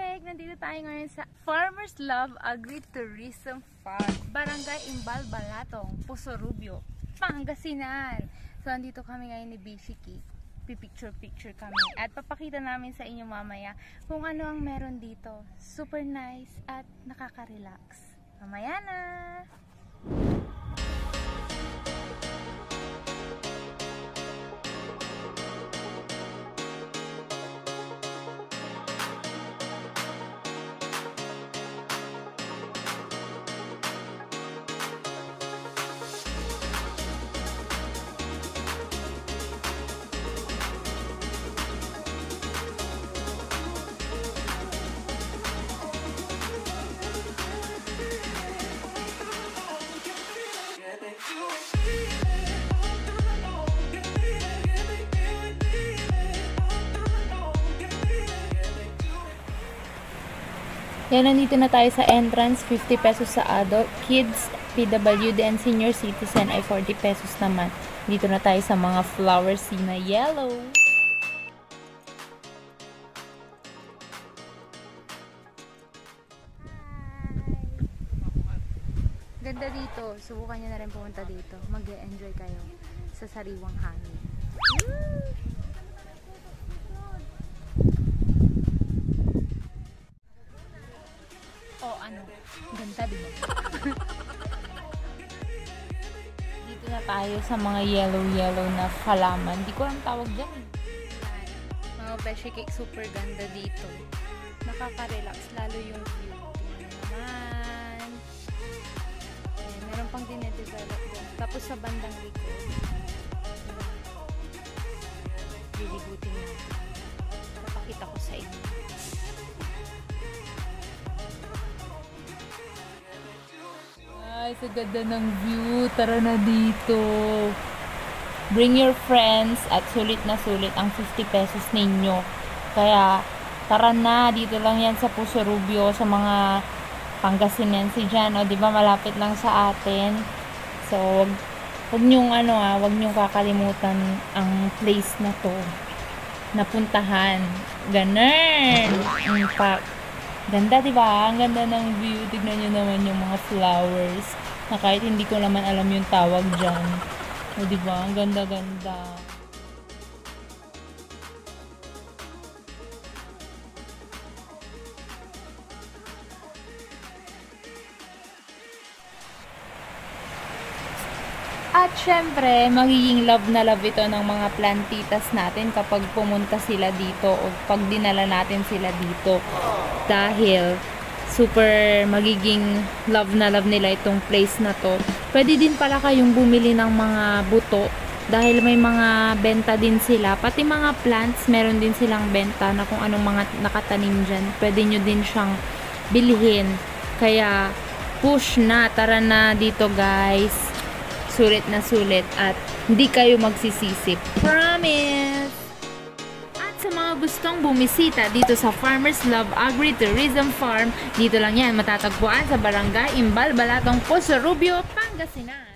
Nandito tayo ngayon sa Farmers Love Agritourism Farm, Barangay Imbal, Balatong, Puso Rubio, Pangasinan. So, andito kami ngayon ni Bishiki. Pipicture-picture kami. At papakita namin sa inyo mamaya kung ano ang meron dito. Super nice at nakaka-relax. Mamaya na! Yan, nandito na tayo sa entrance. 50 pesos sa adult. Kids, PWD and senior citizen ay 40 pesos naman. Dito na tayo sa mga flowers na yellow. Ganda dito. Subukan nyo na rin pumunta dito. Mag-e-enjoy kayo sa sariwang hangin. Oh, ano? Ganda, diba? Dito na tayo sa mga yellow na halaman. Hindi ko alam tawag dyan eh. Mga beshi cake, super ganda dito. Nakaka-relax, lalo yung view. Naman. Ayan, meron pang dinedevelop dyan. Tapos sa bandang likod, liligutin natin. Papakita ko sa inyo. Ay, sa ganda ng view. Tara na dito. Bring your friends at sulit na sulit ang 50 pesos ninyo. Kaya, tara na. Dito lang yan sa Puso Rubio, sa mga Pangasinense dyan. O, diba, malapit lang sa atin. So, wag nyong wag nyong kakalimutan ang place na to. Napuntahan. Ganun. In fact, ganda, diba? Ang ganda ng view. Tignan nyo naman yung mga flowers na kahit hindi ko naman alam yung tawag dyan. O, diba? Ang ganda-ganda. At syempre, magiging love na love ito ng mga plantitas natin kapag pumunta sila dito o pag dinala natin sila dito. Dahil super magiging love na love nila itong place na to. Pwede din pala kayong bumili ng mga buto dahil may mga benta din sila. Pati mga plants, meron din silang benta na kung anong mga nakatanim dyan. Pwede nyo din siyang bilhin. Kaya push na, tara na dito guys. Sulit na sulit at hindi kayo magsisisi. Promise! At sa mga gustong bumisita dito sa Farmers Love Agritourism Farm, dito lang yan matatagpuan sa Barangay Imbal, Balatong, Puso Rubio, Pangasinan.